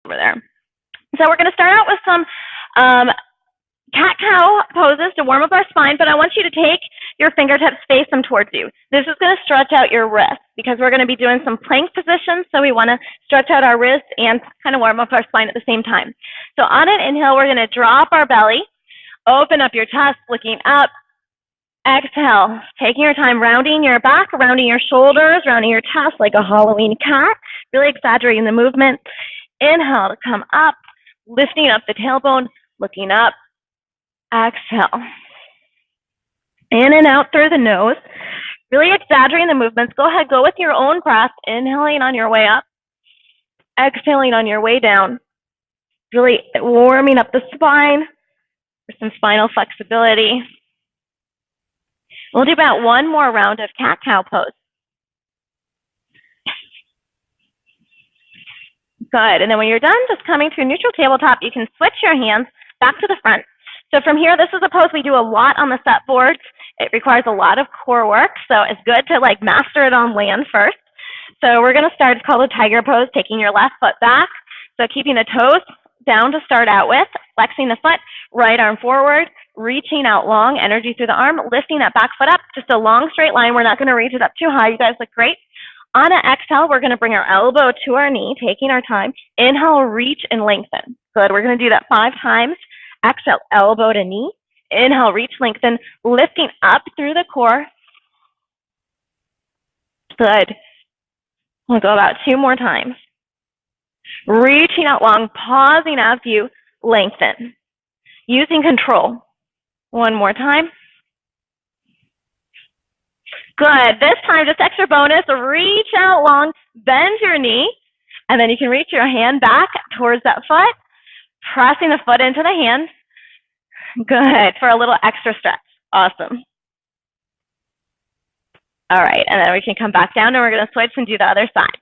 over there. So we're going to start out with some cat-cow poses to warm up our spine, but I want you to take your fingertips, face them towards you. This is going to stretch out your wrists because we're going to be doing some plank positions, so we want to stretch out our wrists and kind of warm up our spine at the same time. So on an inhale, we're going to drop our belly, open up your chest, looking up. Exhale, taking your time, rounding your back, rounding your shoulders, rounding your chest like a Halloween cat, really exaggerating the movement. Inhale to come up, lifting up the tailbone, looking up. Exhale. In and out through the nose, really exaggerating the movements. Go ahead, go with your own breath, inhaling on your way up, exhaling on your way down, really warming up the spine for some spinal flexibility. We'll do about one more round of cat-cow pose. Good, and then when you're done, just coming to a neutral tabletop, you can switch your hands back to the front. So from here, this is a pose we do a lot on the set boards. It requires a lot of core work, so it's good to master it on land first. So we're gonna start, it's called a tiger pose, taking your left foot back. So keeping the toes down to start out with, flexing the foot, right arm forward, reaching out long, energy through the arm, lifting that back foot up, just a long straight line. We're not gonna reach it up too high. You guys look great. On an exhale, we're gonna bring our elbow to our knee, taking our time. Inhale, reach and lengthen. Good, we're gonna do that 5 times. Exhale, elbow to knee. Inhale, reach, lengthen, lifting up through the core. Good. We'll go about 2 more times. Reaching out long, pausing as you lengthen. Using control. 1 more time. Good. This time, just extra bonus, reach out long, bend your knee, and then you can reach your hand back towards that foot, pressing the foot into the hand. Good, for a little extra stretch. Awesome. All right, and then we can come back down, and we're going to switch and do the other side.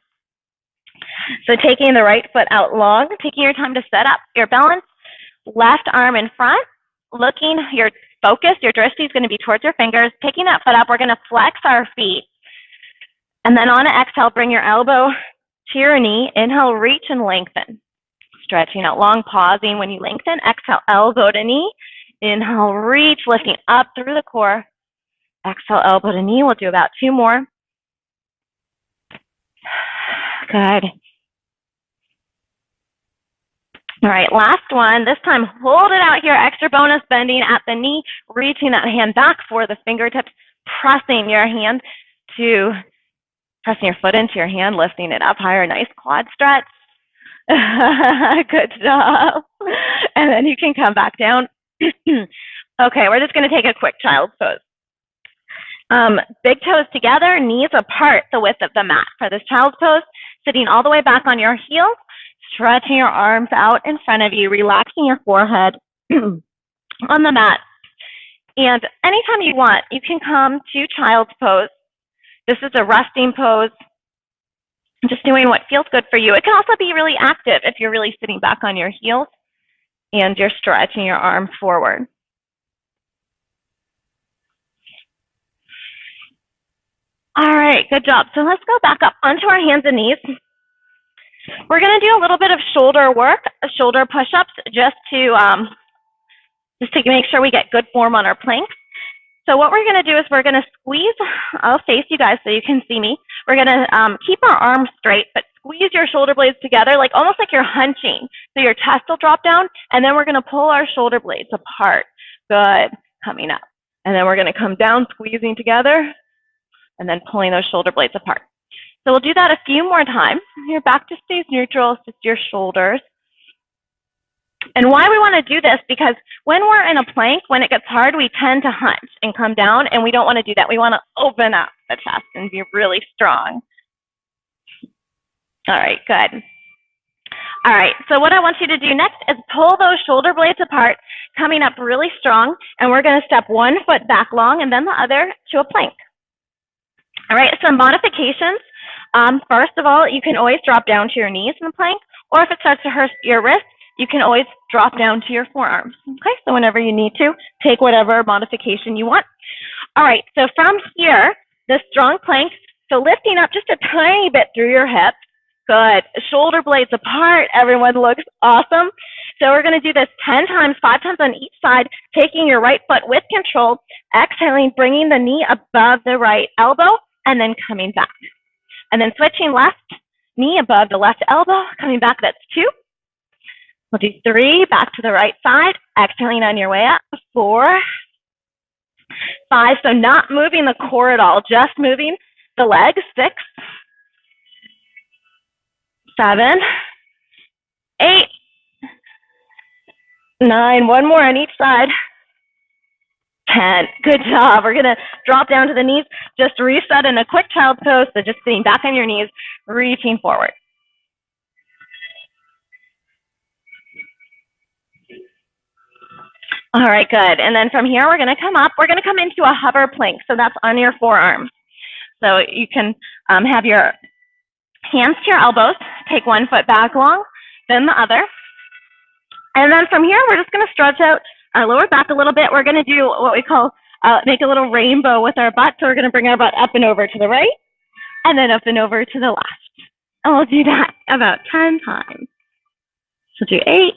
So taking the right foot out long, taking your time to set up your balance, left arm in front, looking, your focus, your drishti is going to be towards your fingers. Picking that foot up, we're going to flex our feet. And then on an exhale, bring your elbow to your knee. Inhale, reach and lengthen. Stretching out long, pausing when you lengthen. Exhale, elbow to knee. Inhale, reach, lifting up through the core. Exhale, elbow to knee. We'll do about 2 more. Good. All right, last one. This time, hold it out here. Extra bonus, bending at the knee, reaching that hand back for the fingertips, pressing your foot into your hand, lifting it up higher. Nice quad stretch. Good job. And then you can come back down. Okay, we're just going to take a quick child's pose. Big toes together, knees apart, the width of the mat. For this child's pose, sitting all the way back on your heels, stretching your arms out in front of you, relaxing your forehead on the mat. And anytime you want, you can come to child's pose. This is a resting pose, just doing what feels good for you. It can also be really active if you're really sitting back on your heels and you're stretching your arms forward. All right, good job. So let's go back up onto our hands and knees. We're going to do a little bit of shoulder work, shoulder push-ups, just to make sure we get good form on our planks. So what we're going to do is we're going to squeeze. I'll face you guys so you can see me. We're going to keep our arms straight, but squeeze your shoulder blades together, almost like you're hunching. So your chest will drop down, and then we're going to pull our shoulder blades apart. Good. Coming up. And then we're going to come down, squeezing together, and then pulling those shoulder blades apart. So we'll do that a few more times. Your back just stays neutral, it's just your shoulders. And why we want to do this, because when we're in a plank, when it gets hard, we tend to hunch and come down, and we don't want to do that. We want to open up the chest and be really strong. All right, good. All right, so what I want you to do next is pull those shoulder blades apart, coming up really strong, and we're going to step 1 foot back long and then the other to a plank. All right, some modifications. First of all, you can always drop down to your knees in the plank, or if it starts to hurt your wrist, you can always drop down to your forearms. Okay, so whenever you need to, take whatever modification you want. All right, so from here, the strong plank, so lifting up just a tiny bit through your hips, Good. Shoulder blades apart. Everyone looks awesome. So we're going to do this 10 times, 5 times on each side, taking your right foot with control, exhaling, bringing the knee above the right elbow, and then coming back. And then switching left knee above the left elbow, coming back. That's 2. We'll do 3, back to the right side, exhaling on your way up. 4, 5. So not moving the core at all, just moving the legs. 6, 7, 8, 9. One more on each side. 10. Good job. We're going to drop down to the knees. Just reset in a quick child's pose. So just sitting back on your knees, reaching forward. All right, good. And then from here, we're going to come up. We're going to come into a hover plank. So that's on your forearms. So you can have your hands to your elbows. Take one foot back long, then the other. And then from here, we're just going to stretch out our lower back a little bit. We're going to do what we call make a little rainbow with our butt. So we're going to bring our butt up and over to the right, and then up and over to the left. And we'll do that about 10 times. So do 8,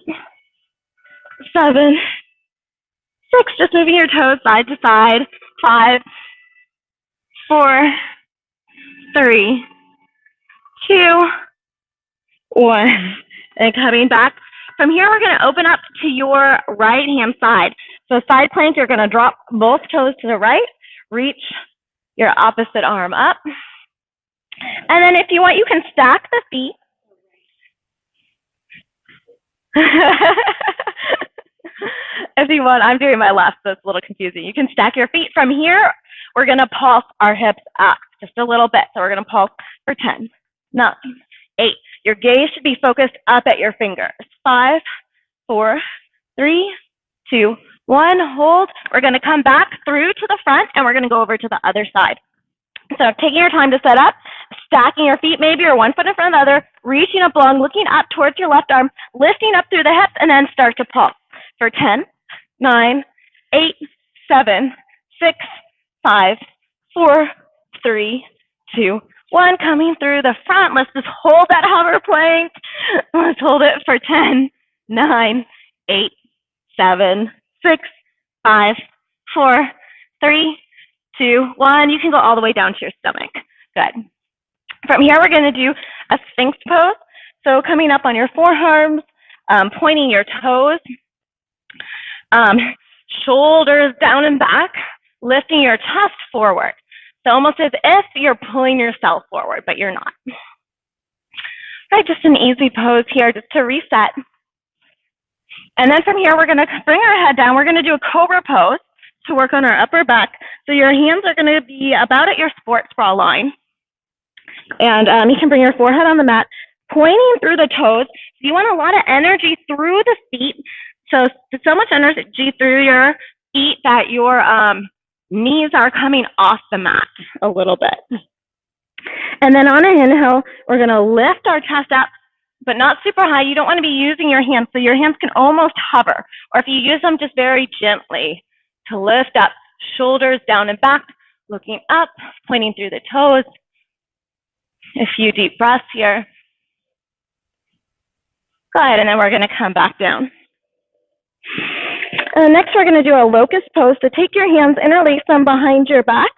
7, 6, just moving your toes side to side. 5, 4, 3, 2, 1. And coming back. From here, we're going to open up to your right-hand side. So side plank, you're going to drop both toes to the right, reach your opposite arm up. And then if you want, you can stack the feet. If you want, I'm doing my left, so it's a little confusing. You can stack your feet. From here, we're going to pulse our hips up just a little bit. So we're going to pulse for 10, 9, 8. Your gaze should be focused up at your fingers. 5, 4, 3, 2, 1. Hold. We're going to come back through to the front, and we're going to go over to the other side. So taking your time to set up, stacking your feet, maybe you're one foot in front of the other, reaching up long, looking up towards your left arm, lifting up through the hips, and then start to pulse for 10, 9, 8, 7, 6, 5, 4, 3, 2, 1. Coming through the front. Let's just hold that hover plank. Let's hold it for 10, 9, 8, 7, 6, 5, 4, 3, 2, 1. You can go all the way down to your stomach. Good. From here, we're going to do a Sphinx pose. So coming up on your forearms, pointing your toes, shoulders down and back, lifting your chest forward. So almost as if you're pulling yourself forward, but you're not. All right, just an easy pose here just to reset. And then from here, we're going to bring our head down. We're going to do a cobra pose to work on our upper back. So your hands are going to be about at your sports bra line. And you can bring your forehead on the mat, pointing through the toes. You want a lot of energy through the feet. So much energy through your feet that your knees are coming off the mat a little bit. And then on an inhale, we're going to lift our chest up, but not super high. You don't want to be using your hands, so your hands can almost hover. Or if you use them, just very gently to lift up, shoulders down and back, looking up, pointing through the toes. A few deep breaths here. Good, and then we're going to come back down. Next, we're going to do a locust pose. So take your hands, interlace them behind your back.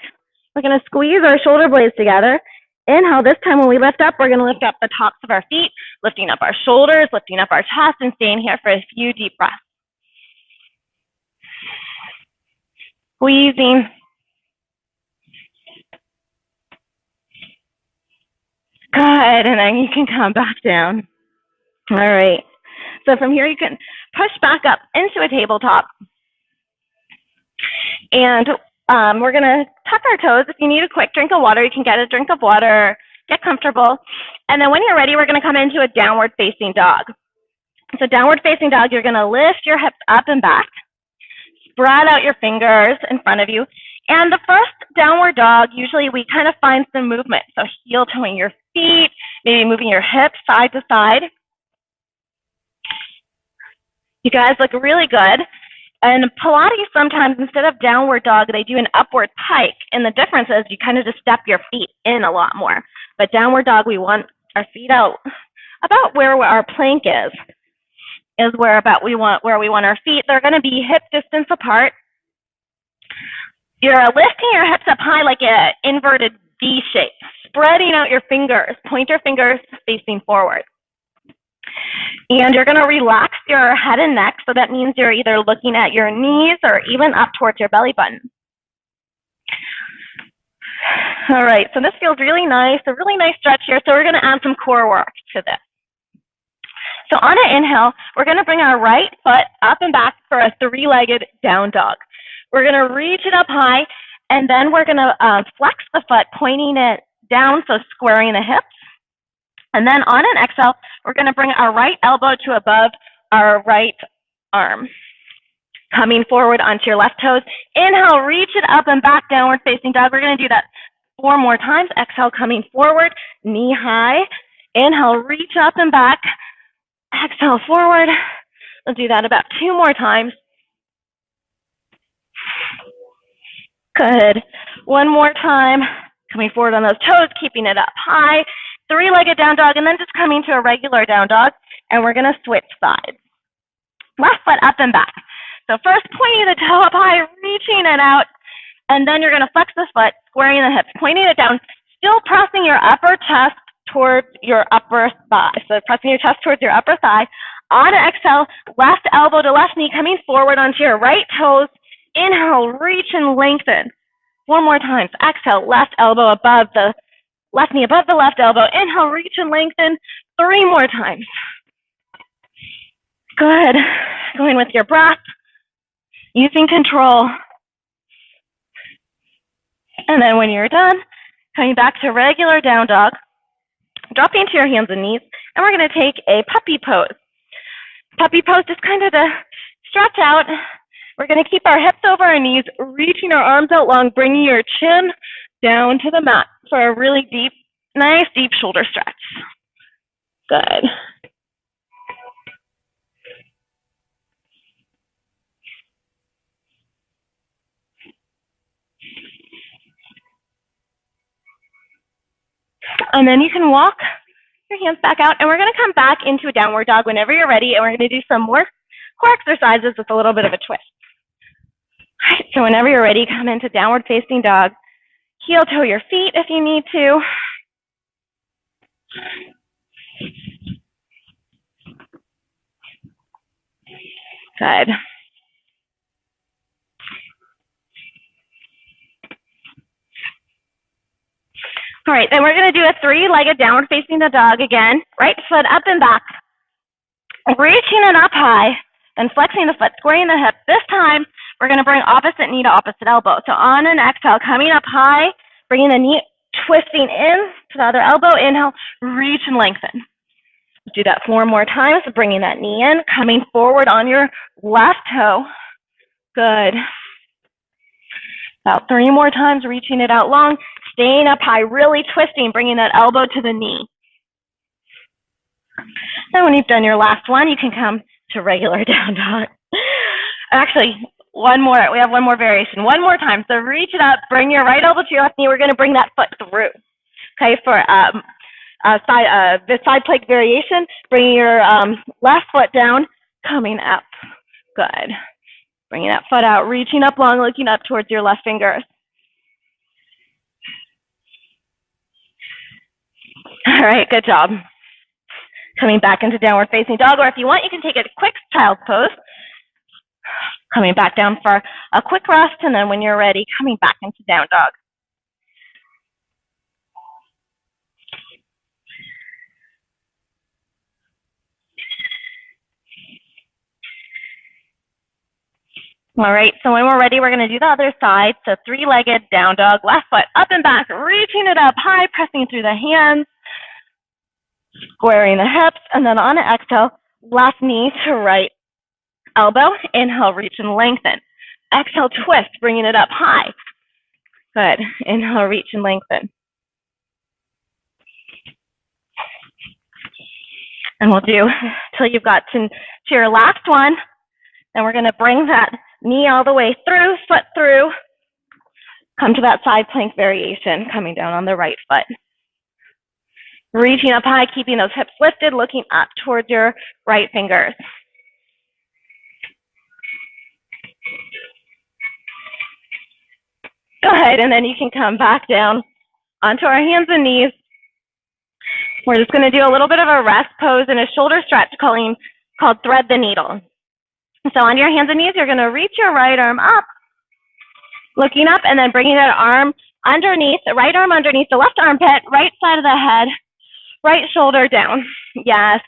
We're going to squeeze our shoulder blades together. Inhale. This time when we lift up, we're going to lift up the tops of our feet, lifting up our shoulders, lifting up our chest, and staying here for a few deep breaths. Squeezing. Good, and then you can come back down. All right. So from here, you can push back up into a tabletop. And we're going to tuck our toes. If you need a quick drink of water, you can get a drink of water, get comfortable. And then when you're ready, we're going to come into a downward facing dog. So downward facing dog, you're going to lift your hips up and back, spread out your fingers in front of you. And the first downward dog, usually we kind of find some movement. So heel toeing your feet, maybe moving your hips side to side. You guys look really good. And Pilates, sometimes instead of downward dog, they do an upward pike. And the difference is you kind of just step your feet in a lot more. But downward dog, we want our feet out about where our plank is where we want our feet. They're going to be hip distance apart. You're lifting your hips up high like an inverted V shape, spreading out your fingers, point your fingers facing forward. And you're going to relax your head and neck, so that means you're either looking at your knees or even up towards your belly button. All right, so this feels really nice, a really nice stretch here. So we're going to add some core work to this. So on an inhale, we're going to bring our right foot up and back for a three-legged down dog. We're going to reach it up high, and then we're going to flex the foot, pointing it down, so squaring the hips. And then on an exhale, we're going to bring our right elbow to above our right arm, coming forward onto your left toes. Inhale, reach it up and back, downward facing dog. We're going to do that 4 more times. Exhale, coming forward, knee high. Inhale, reach up and back. Exhale, forward. We'll do that about 2 more times. Good. 1 more time. Coming forward on those toes, keeping it up high. Three-legged down dog, and then just coming to a regular down dog, and we're going to switch sides. Left foot up and back. So first, pointing the toe up high, reaching it out, and then you're going to flex the foot, squaring the hips, pointing it down, still pressing your upper chest towards your upper thigh. So pressing your chest towards your upper thigh. On an exhale, left elbow to left knee, coming forward onto your right toes. Inhale, reach and lengthen. 4 more times. Exhale, left elbow above the left knee above the left elbow. Inhale, reach and lengthen. 3 more times. Good. Going with your breath. Using control. And then when you're done, coming back to regular down dog, dropping to your hands and knees, and we're going to take a puppy pose. Puppy pose, just kind of to stretch out. We're going to keep our hips over our knees, reaching our arms out long, bringing your chin down to the mat for a really deep, nice deep shoulder stretch. Good. And then you can walk your hands back out, and we're going to come back into a downward dog whenever you're ready, and we're going to do some more core exercises with a little bit of a twist. All right, so whenever you're ready, come into downward facing dog. Heel toe your feet if you need to. Good. All right, then we're going to do a three-legged downward facing the dog again. Right foot up and back. Reaching it up high, then flexing the foot, squaring the hip. This time, we're going to bring opposite knee to opposite elbow. So on an exhale, coming up high, bringing the knee, twisting in to the other elbow. Inhale, reach and lengthen. Do that 4 more times, bringing that knee in, coming forward on your left toe. Good. About 3 more times, reaching it out long, staying up high, really twisting, bringing that elbow to the knee. Then when you've done your last one, you can come to regular down dog. Actually, one more. We have one more variation. 1 more time. So reach it up, bring your right elbow to your left knee. We're going to bring that foot through. Okay, for the side plank variation, bringing your left foot down, coming up. Good. Bringing that foot out, reaching up long, looking up towards your left fingers. All right, good job. Coming back into downward facing dog, or if you want, you can take a quick child's pose. Coming back down for a quick rest, and then when you're ready, coming back into down dog. All right, so when we're ready, we're going to do the other side. So three-legged down dog, left foot up and back, reaching it up high, pressing through the hands, squaring the hips, and then on an exhale, left knee to right elbow. Inhale, reach and lengthen. Exhale, twist, bringing it up high. Good. Inhale, reach and lengthen. And we'll do till you've got to your last one. Then we're going to bring that knee all the way through, foot through. Come to that side plank variation, coming down on the right foot. Reaching up high, keeping those hips lifted, looking up towards your right fingers. Good, and then you can come back down onto our hands and knees. We're just going to do a little bit of a rest pose and a shoulder stretch called thread the needle. So on your hands and knees, you're going to reach your right arm up, looking up, and then bringing that arm underneath, the right arm underneath the left armpit, right side of the head, right shoulder down. Yes.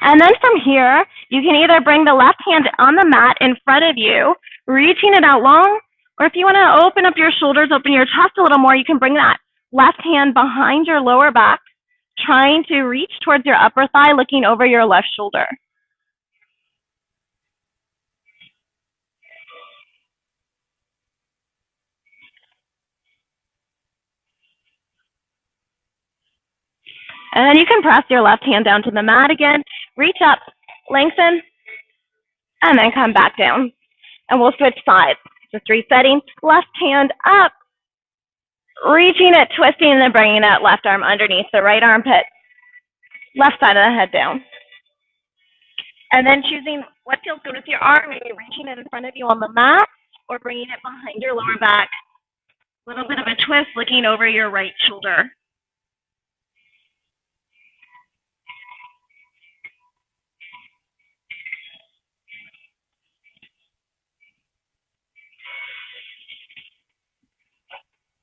And then from here, you can either bring the left hand on the mat in front of you, reaching it out long, or if you want to open up your shoulders, open your chest a little more, you can bring that left hand behind your lower back, trying to reach towards your upper thigh, looking over your left shoulder. And then you can press your left hand down to the mat again, reach up, lengthen, and then come back down. And we'll switch sides. Just resetting, left hand up, reaching it, twisting, and then bringing that left arm underneath the right armpit, left side of the head down. And then choosing what feels good with your arm, maybe reaching it in front of you on the mat or bringing it behind your lower back. A little bit of a twist, looking over your right shoulder.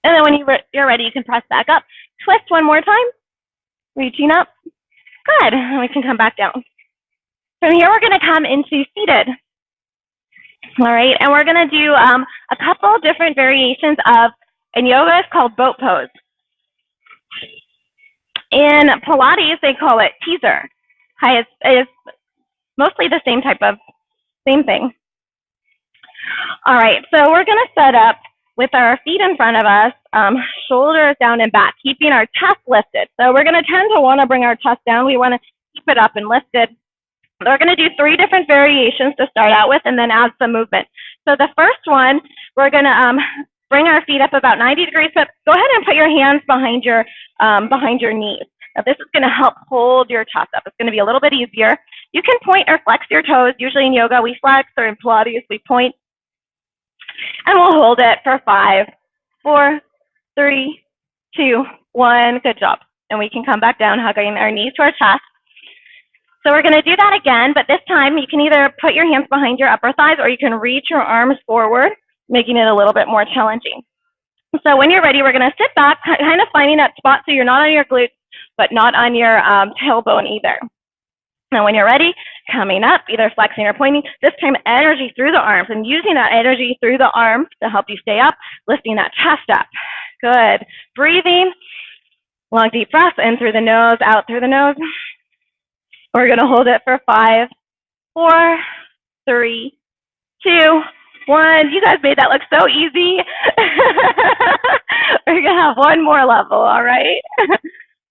And then when you're ready, you can press back up. Twist one more time, reaching up. Good, and we can come back down. From here, we're gonna come into seated. All right, and we're gonna do a couple different variations of, in yoga, it's called boat pose. In Pilates, they call it teaser. It's mostly the same thing. All right, so we're gonna set up with our feet in front of us, shoulders down and back, keeping our chest lifted. So we're going to tend to want to bring our chest down. We want to keep it up and lifted. We're going to do 3 different variations to start out with and then add some movement. So the first one, we're going to bring our feet up about 90 degrees, but go ahead and put your hands behind your knees. Now this is going to help hold your chest up. It's going to be a little bit easier. You can point or flex your toes. Usually in yoga we flex, or in Pilates we point. And we'll hold it for 5, 4, 3, 2, 1. Good job. And we can come back down, hugging our knees to our chest. So we're going to do that again, but this time you can either put your hands behind your upper thighs or you can reach your arms forward, making it a little bit more challenging. So when you're ready, we're going to sit back, kind of finding that spot so you're not on your glutes, but not on your tailbone either. Now when you're ready, coming up, either flexing or pointing, this time energy through the arms and using that energy through the arms to help you stay up, lifting that chest up. Good. Breathing, long deep breath in through the nose, out through the nose. We're going to hold it for 5, 4, 3, 2, 1. You guys made that look so easy. We're going to have one more level, all right?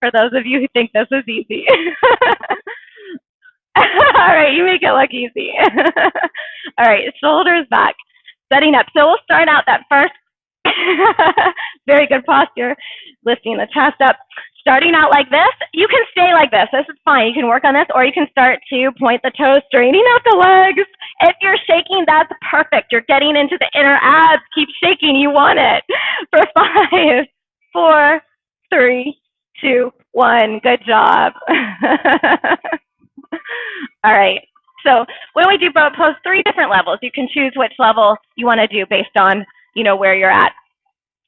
For those of you who think this is easy. All right, you make it look easy. All right, shoulders back, setting up. So we'll start out that first, very good posture, lifting the chest up. Starting out like this, you can stay like this. This is fine. You can work on this, or you can start to point the toes, straightening out the legs. If you're shaking, that's perfect. You're getting into the inner abs. Keep shaking. You want it. For 5, 4, 3, 2, 1. Good job. All right, so when we do boat pose, 3 different levels. You can choose which level you want to do based on, where you're at.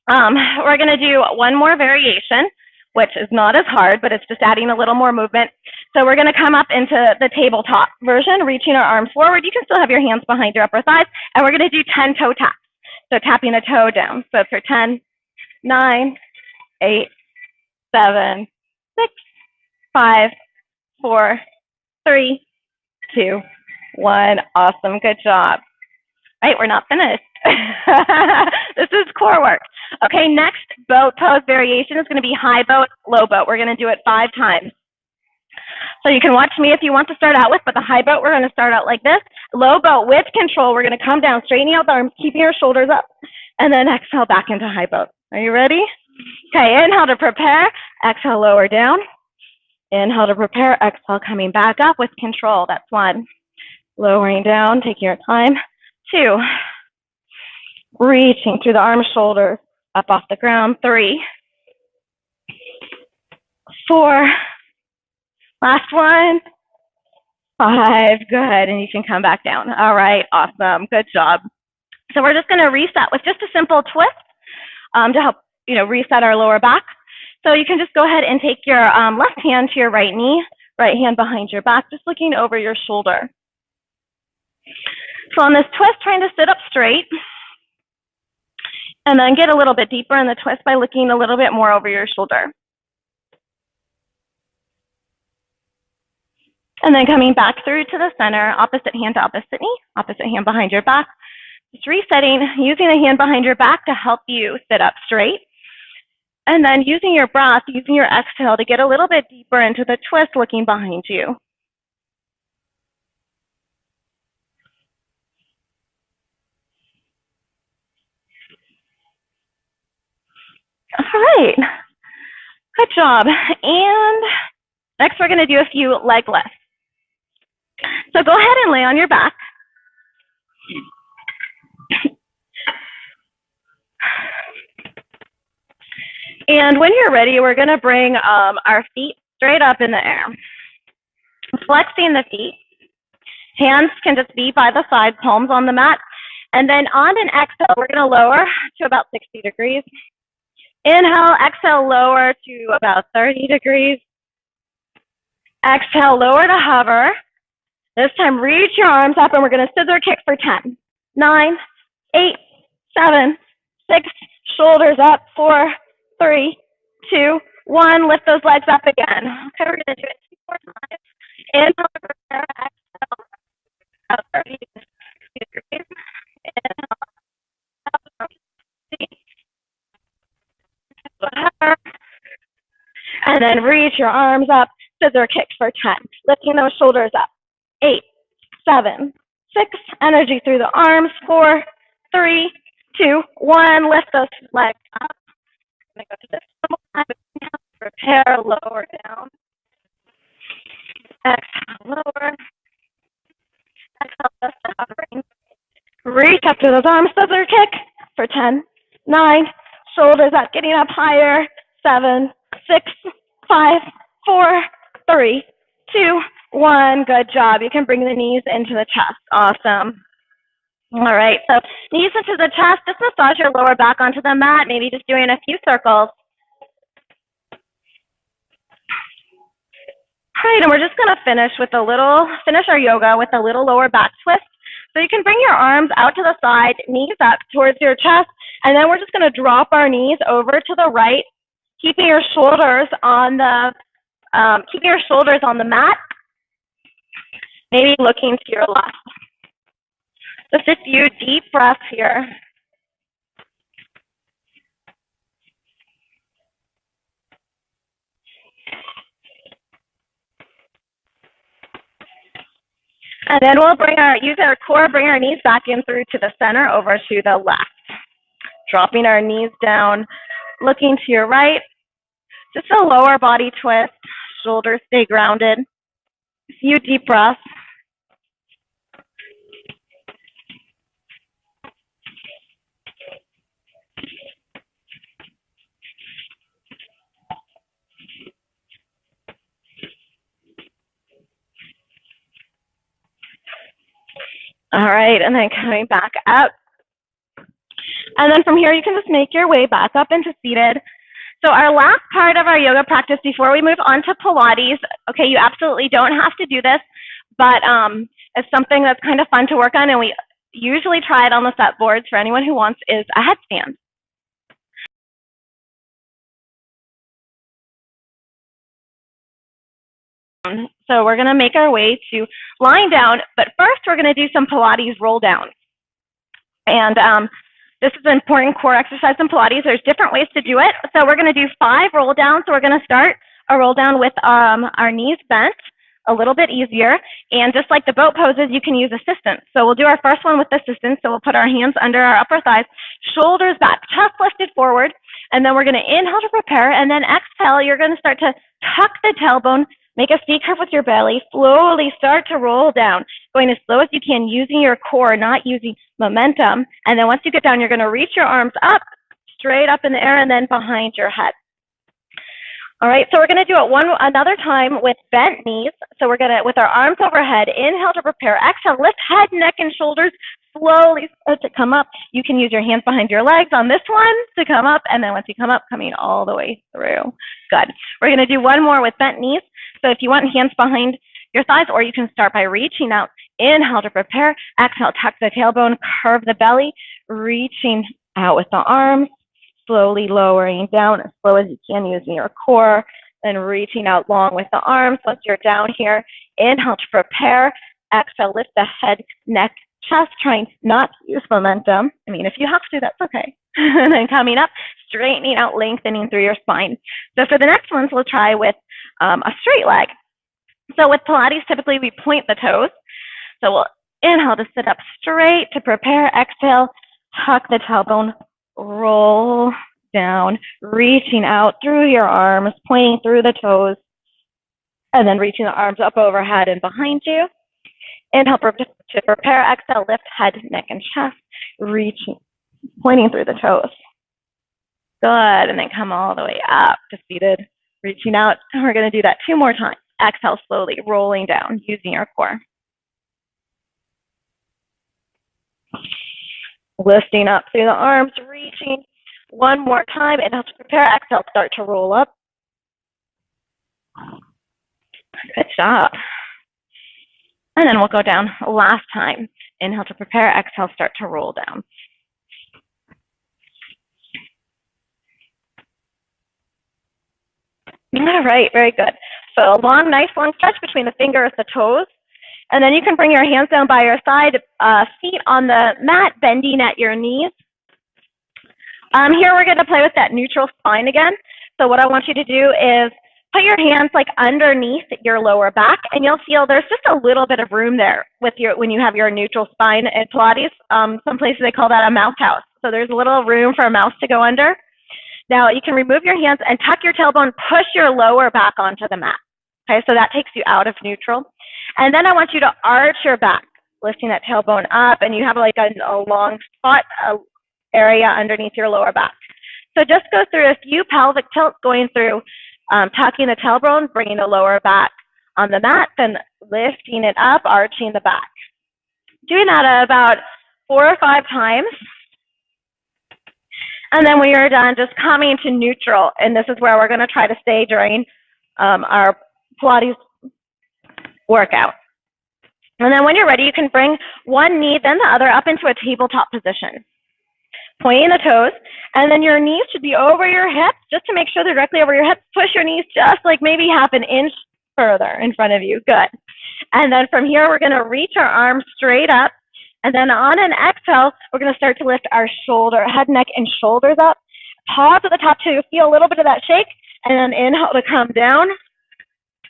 We're going to do one more variation, which is not as hard, but it's just adding a little more movement. So we're going to come up into the tabletop version, reaching our arms forward. You can still have your hands behind your upper thighs, and we're going to do 10 toe taps. So tapping a toe down. So for 10, 9, 8, 7, 6, 5, 4, 3, 2, 1. Awesome. Good job. All right, we're not finished. This is core work. Okay, next boat pose variation is going to be high boat, low boat. We're going to do it 5 times. So you can watch me if you want to start out with, but the high boat, we're going to start out like this. Low boat with control, we're going to come down, straightening out the arms, keeping your shoulders up, and then exhale back into high boat. Are you ready? Okay, inhale to prepare, exhale, lower down. Inhale to prepare, exhale, coming back up with control. That's 1. Lowering down, taking your time. 2. Reaching through the arms, shoulders, up off the ground. 3. 4. Last one. 5. Good, and you can come back down. All right, awesome. Good job. So we're just going to reset with just a simple twist to help reset our lower back. So you can just go ahead and take your left hand to your right knee, right hand behind your back, just looking over your shoulder. So on this twist, trying to sit up straight, and then get a little bit deeper in the twist by looking a little bit more over your shoulder. And then coming back through to the center, opposite hand to opposite knee, opposite hand behind your back. Just resetting, using the hand behind your back to help you sit up straight. And then using your breath, using your exhale to get a little bit deeper into the twist, looking behind you. All right, good job. And next we're going to do a few leg lifts. So go ahead and lay on your back. And when you're ready, we're going to bring our feet straight up in the air. Flexing the feet. Hands can just be by the side, palms on the mat. And then on an exhale, we're going to lower to about 60 degrees. Inhale, exhale, lower to about 30 degrees. Exhale, lower to hover. This time, reach your arms up, and we're going to scissor kick for 10, 9, 8, 7, 6, shoulders up, 4, 3, 2, 1. Lift those legs up again. Okay, we're going to do it 2 more times. Inhale, prepare, exhale, about 30 degrees. Inhale, and then reach your arms up, scissor kick for 10, lifting those shoulders up. 8, 7, 6, energy through the arms. 4, 3, 2, 1. Lift those legs up. I'm going to go to this one more time. Prepare, lower down. Exhale, lower. Exhale, just hovering. Reach up to those arms, scissor kick for 10, 9, shoulders up, getting up higher. 7, 6, 5, 4, 3, 2, 1. Good job. You can bring the knees into the chest. Awesome. All right, so knees into the chest. Just massage your lower back onto the mat, maybe just doing a few circles. All right, and we're just going to finish our yoga with a little lower back twist. So you can bring your arms out to the side, knees up towards your chest, and then we're just going to drop our knees over to the right, keeping your shoulders on the mat, maybe looking to your left. Just a few deep breaths here. And then we'll use our core, bring our knees back in through to the center, over to the left. Dropping our knees down, looking to your right. Just a lower body twist, shoulders stay grounded. A few deep breaths. All right, and then coming back up. And then from here, you can just make your way back up into seated. So our last part of our yoga practice before we move on to Pilates, okay, you absolutely don't have to do this, but it's something that's kind of fun to work on, and we usually try it on the set boards for anyone who wants, is a headstand. So we're going to make our way to lying down, but first we're going to do some Pilates roll downs. And this is an important core exercise in Pilates. There's different ways to do it. So we're going to do 5 roll downs. So we're going to start a roll down with our knees bent, a little bit easier. And just like the boat poses, you can use assistance. So we'll do our first one with assistance. So we'll put our hands under our upper thighs, shoulders back, chest lifted forward. And then we're going to inhale to prepare. And then exhale, you're going to start to tuck the tailbone, make a C curve with your belly, slowly start to roll down, going as slow as you can, using your core, not using momentum. And then once you get down, you're going to reach your arms up, straight up in the air, and then behind your head. All right, so we're going to do it another time with bent knees. So we're going to, with our arms overhead, inhale to prepare, exhale, lift head, neck, and shoulders, slowly start to come up. You can use your hands behind your legs on this one to come up, and then once you come up, coming all the way through. Good. We're going to do one more with bent knees. So if you want hands behind your thighs, or you can start by reaching out, inhale to prepare, exhale, tuck the tailbone, curve the belly, reaching out with the arms, slowly lowering down as slow as you can using your core, then reaching out long with the arms. Once you're down here, inhale to prepare, exhale, lift the head, neck, chest, trying not to use momentum. I mean, if you have to, that's okay. And then coming up, straightening out, lengthening through your spine. So for the next ones, we'll try with a straight leg. So with Pilates, typically we point the toes. So we'll inhale to sit up straight to prepare, exhale, tuck the tailbone, roll down, reaching out through your arms, pointing through the toes, and then reaching the arms up overhead and behind you. Inhale to prepare, exhale, lift head, neck, and chest, reaching, pointing through the toes. Good, and then come all the way up to seated, reaching out. And we're going to do that 2 more times. Exhale slowly, rolling down, using your core. Lifting up through the arms, reaching. 1 more time. Inhale to prepare, exhale, start to roll up. Good job. And then we'll go down last time. Inhale to prepare, exhale, start to roll down. All right, very good. So a nice long stretch between the fingers, the toes. And then you can bring your hands down by your side, feet on the mat, bending at your knees. Here we're going to play with that neutral spine again. So what I want you to do is put your hands like underneath your lower back, and you'll feel there's just a little bit of room there with when you have your neutral spine in Pilates. Some places they call that a mouse house. So there's a little room for a mouse to go under. Now you can remove your hands and tuck your tailbone, push your lower back onto the mat. Okay, so that takes you out of neutral. And then I want you to arch your back, lifting that tailbone up, and you have like a long spot area underneath your lower back. So just go through a few pelvic tilts, going through tucking the tailbone, bringing the lower back on the mat, then lifting it up, arching the back. Doing that about 4 or 5 times. And then when you're done, just coming to neutral. And this is where we're going to try to stay during our Pilates workout. And then when you're ready, you can bring one knee, then the other up into a tabletop position. Pointing the toes, and then your knees should be over your hips, just to make sure they're directly over your hips. Push your knees just like maybe half an inch further in front of you. Good. And then from here, we're going to reach our arms straight up. And then on an exhale, we're going to start to lift our head, neck, and shoulders up. Pause at the top to feel a little bit of that shake, and then inhale to come down.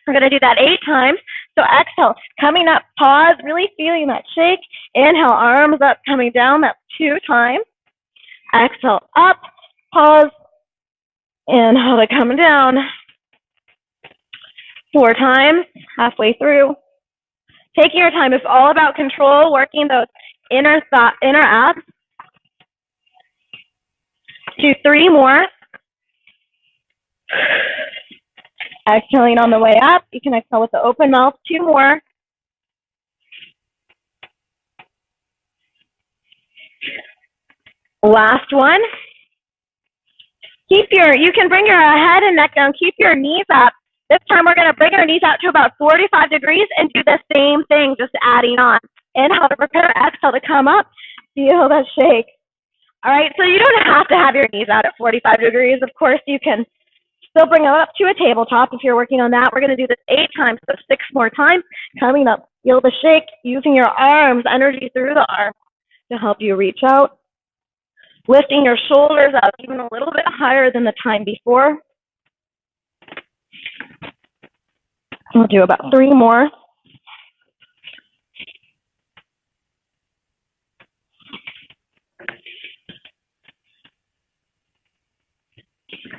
We're going to do that 8 times. So exhale, coming up, pause, really feeling that shake. Inhale, arms up, coming down. That's 2 times. Exhale, up, pause, inhale to come down. 4 times, halfway through. Taking your time. It's all about control, working those inner abs. 2, 3 more. Exhaling on the way up. You can exhale with the open mouth. 2 more. Last one. You can bring your head and neck down. Keep your knees up. This time we're going to bring our knees out to about 45 degrees and do the same thing, just adding on. Inhale to prepare, exhale to come up. Feel that shake. All right, so you don't have to have your knees out at 45 degrees. Of course, you can still bring them up to a tabletop if you're working on that. We're going to do this 8 times, so 6 more times. Coming up, feel the shake, using your arms, energy through the arms to help you reach out. Lifting your shoulders up even a little bit higher than the time before. We'll do about 3 more.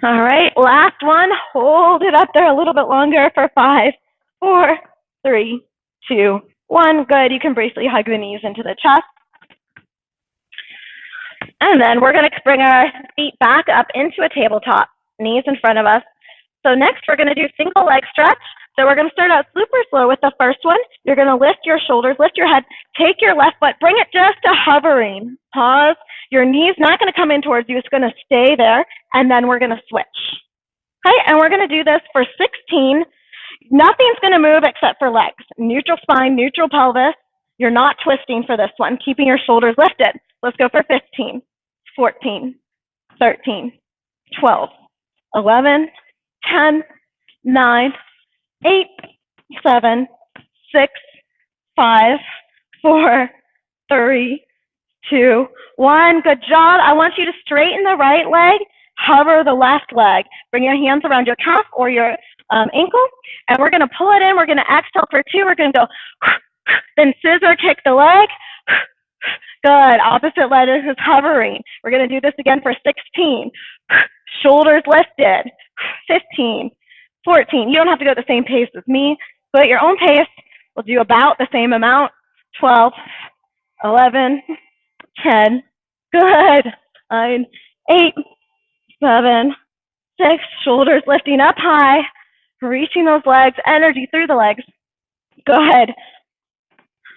All right, last one. Hold it up there a little bit longer for 5, 4, 3, 2, 1. Good. You can briefly hug the knees into the chest. And then we're going to bring our feet back up into a tabletop, knees in front of us. So next we're going to do single leg stretch. So we're going to start out super slow with the first one. You're going to lift your shoulders, lift your head, take your left foot, bring it just to hovering. Pause. Your knee's not going to come in towards you. It's going to stay there. And then we're going to switch. Okay, and we're going to do this for 16. Nothing's going to move except for legs. Neutral spine, neutral pelvis. You're not twisting for this one, keeping your shoulders lifted. Let's go for 15, 14, 13, 12, 11, 10, 9, 8, 7, 6, 5, 4, 3, 2, 1. Good job. I want you to straighten the right leg, hover the left leg. Bring your hands around your calf or your ankle, and we're going to pull it in. We're going to exhale for 2. We're going to go, then scissor kick the leg. Good. Opposite leg is hovering. We're going to do this again for 16. Shoulders lifted. 15, 14. You don't have to go at the same pace as me. Go at your own pace. We'll do about the same amount. 12, 11, 10. Good. 9, 8, 7, 6. Shoulders lifting up high. Reaching those legs. Energy through the legs. Good.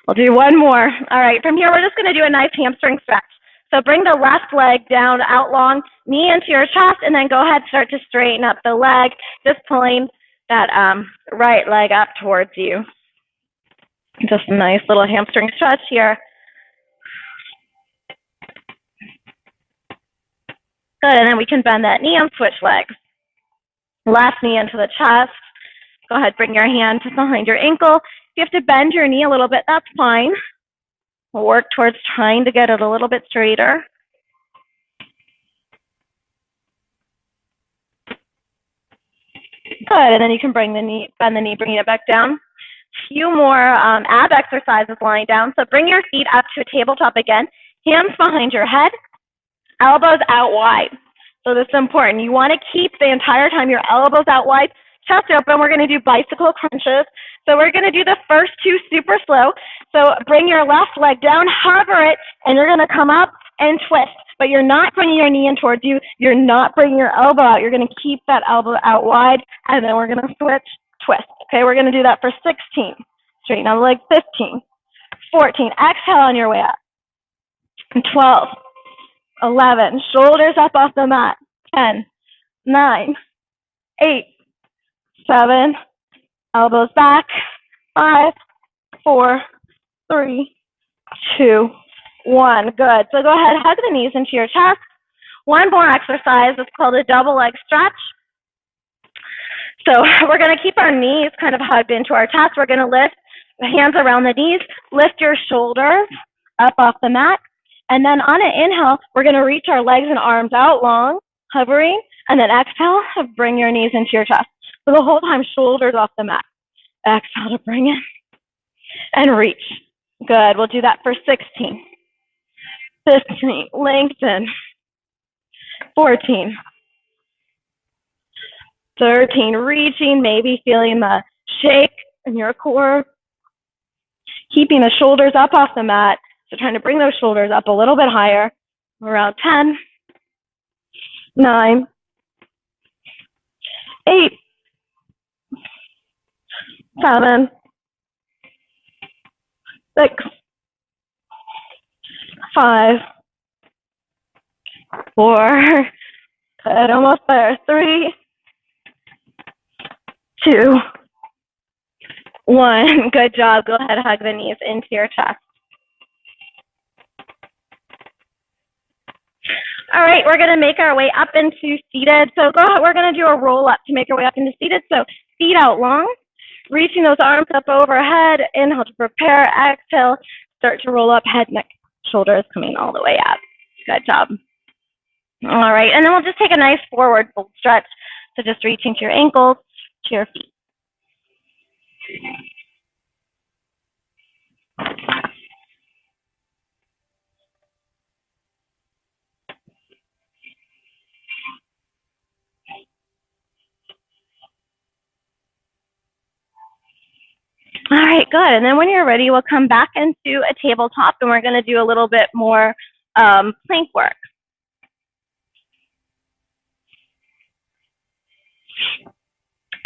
We'll do one more. All right, from here, we're just going to do a nice hamstring stretch. So bring the left leg down, out long, knee into your chest, and then go ahead, start to straighten up the leg, just pulling that right leg up towards you. Just a nice little hamstring stretch here. Good, and then we can bend that knee and switch legs. Left knee into the chest. Go ahead, bring your hand behind your ankle. If you have to bend your knee a little bit, that's fine. We'll work towards trying to get it a little bit straighter. Good, and then you can bring the knee, bend the knee, bringing it back down. Few more ab exercises lying down. So bring your feet up to a tabletop again. Hands behind your head, elbows out wide. So this is important. You want to keep the entire time your elbows out wide, chest open. We're going to do bicycle crunches. So we're going to do the first 2 super slow. So bring your left leg down, hover it, and you're going to come up and twist. But you're not bringing your knee in towards you. You're not bringing your elbow out. You're going to keep that elbow out wide, and then we're going to switch, twist. Okay, we're going to do that for 16. Straighten out the leg. 15, 14. Exhale on your way up. 12, 11. Shoulders up off the mat. 10, 9, 8, 7. Elbows back. 5, 4, 3, 2, 1. Good. So go ahead, hug the knees into your chest. One more exercise. It's called a double leg stretch. So we're going to keep our knees kind of hugged into our chest. We're going to lift the hands around the knees, lift your shoulders up off the mat. And then on an inhale, we're going to reach our legs and arms out long, hovering. And then exhale, bring your knees into your chest. So the whole time, shoulders off the mat. Exhale to bring it and reach. Good. We'll do that for 16, 15, lengthen, 14, 13, reaching, maybe feeling the shake in your core. Keeping the shoulders up off the mat. So trying to bring those shoulders up a little bit higher. Around 10, 9, 8, 7, 6, 5, 4, good, almost there. 3, 2, 1. Good job. Go ahead, hug the knees into your chest. All right, we're going to make our way up into seated. So go ahead, we're going to do a roll up to make our way up into seated. So feet out long, reaching those arms up overhead. Inhale to prepare. Exhale, start to roll up, head, neck, shoulders coming all the way up. Good job. All right, and then we'll just take a nice forward fold stretch. So just reaching to your ankles, to your feet. All right, good. And then when you're ready, we'll come back into a tabletop and we're going to do a little bit more plank work.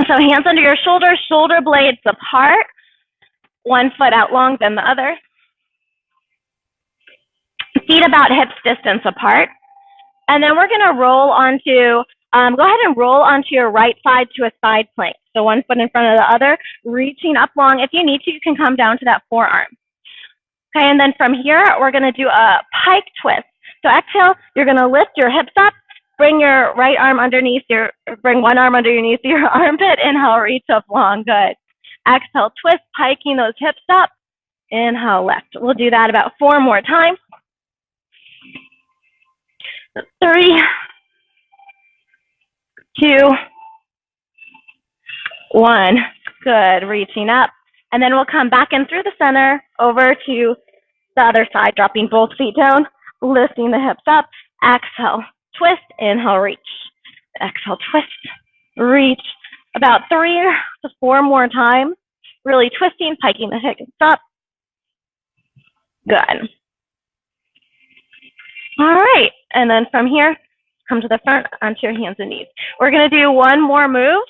So hands under your shoulders, shoulder blades apart, one foot out long than the other. Feet about hips distance apart. And then we're going to roll onto, go ahead and roll onto your right side to a side plank. So one foot in front of the other, reaching up long. If you need to, you can come down to that forearm. Okay, and then from here, we're going to do a pike twist. So exhale, you're going to lift your hips up, bring your right arm underneath bring one arm underneath your armpit. Inhale, reach up long, good. Exhale, twist, piking those hips up. Inhale, lift. We'll do that about 4 more times. 3, 2, 1. Good, reaching up. And then we'll come back in through the center over to the other side, dropping both feet down, lifting the hips up. Exhale, twist, inhale, reach. Exhale, twist, reach. About 3 to 4 more times. Really twisting, piking the hips up. Good. All right, and then from here, come to the front onto your hands and knees. We're going to do one more move.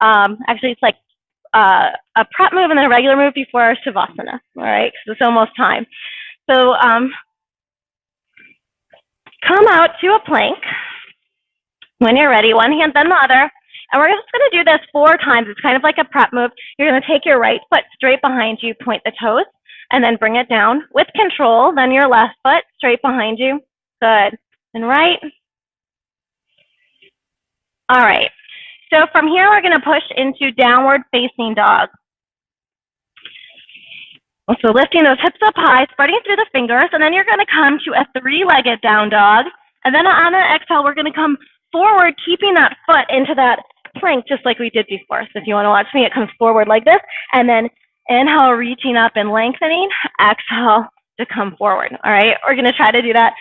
Actually, it's like a prep move and then a regular move before our Savasana, all right, because it's almost time. So come out to a plank when you're ready, one hand then the other, and we're just going to do this 4 times. It's kind of like a prep move. You're going to take your right foot straight behind you, point the toes, and then bring it down with control, then your left foot straight behind you. Good. And right. All right. So from here, we're going to push into downward facing dog. So lifting those hips up high, spreading through the fingers, and then you're going to come to a 3-legged down dog. And then on an exhale, we're going to come forward, keeping that foot into that plank, just like we did before. So if you want to watch me, it comes forward like this. And then inhale, reaching up and lengthening. Exhale to come forward. All right. We're going to try to do that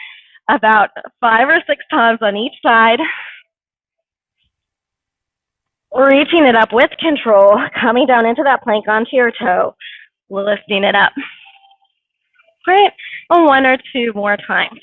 about 5 or 6 times on each side. Reaching it up with control, coming down into that plank onto your toe, lifting it up. Great. And 1 or 2 more times.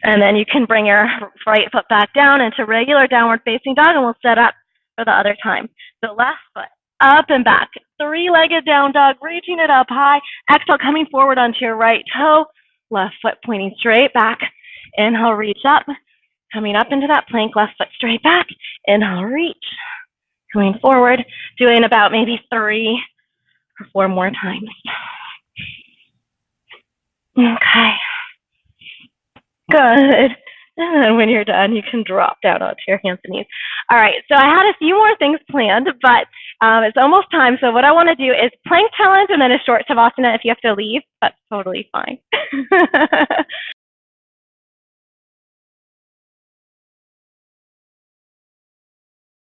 And then you can bring your right foot back down into regular downward facing dog, and we'll set up for the other time. So left foot up and back. 3-legged down dog, reaching it up high. Exhale, coming forward onto your right toe. Left foot pointing straight back. Inhale, reach up. Coming up into that plank, left foot straight back. Inhale, reach. Coming forward, doing about maybe 3 or 4 more times. Okay. Good. And then when you're done, you can drop down onto your hands and knees. All right, so I had a few more things planned, but it's almost time. So what I want to do is plank challenge and then a short Savasana. If you have to leave, that's totally fine.